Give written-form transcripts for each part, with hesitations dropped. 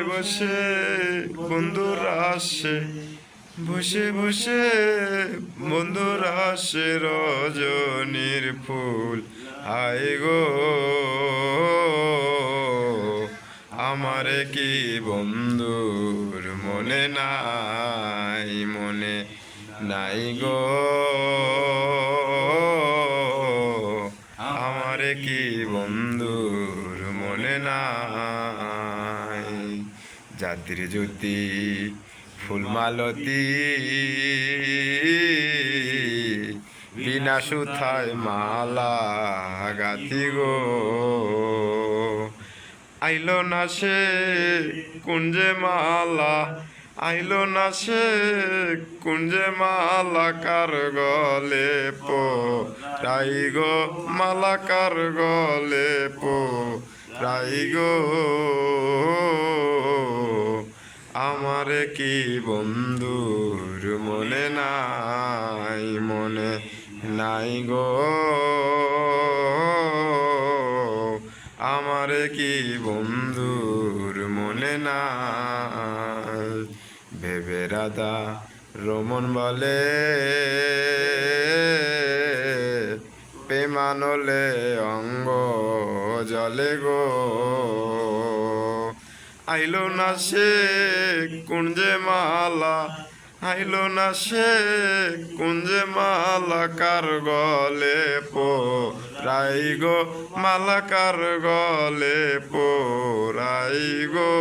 বসে বন্ধুরা আসে, বসে বসে বন্ধুরা আসে, রজনীর ফুল হায় গো আমারে কি বন্ধুর মনে নাই, মনে নাই গো আমারে কি বন্ধুর মনে নাই। জাতির জ্যোতি ফুলমালতী বিনা সুথায় মালা গাথি গো, আইলো না সে কুঞ্জে মালা, আইলো না সে কুঞ্জে মালা, কার গলে রাই গো মালা, কার গলে রাই গো আমারে কি বন্ধুর মনে নাই, মনে নাই গো আমারে কি বন্ধুর মনে নাই। ভেবে রাধা রমন বলে প্রেমানলে অঙ্গ জলে গো, আইলো না সে কুঞ্জে মালা, আইলো না সে কুঞ্জে মালা, কার গলে রাই গো মালা, কার গলে রাই গো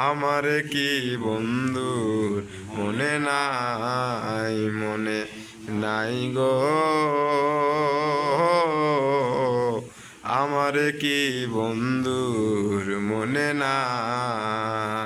আমারে কি বন্ধুর মনে নাই, মনে নাই গো আমারে কি বন্ধুর মনে নাই।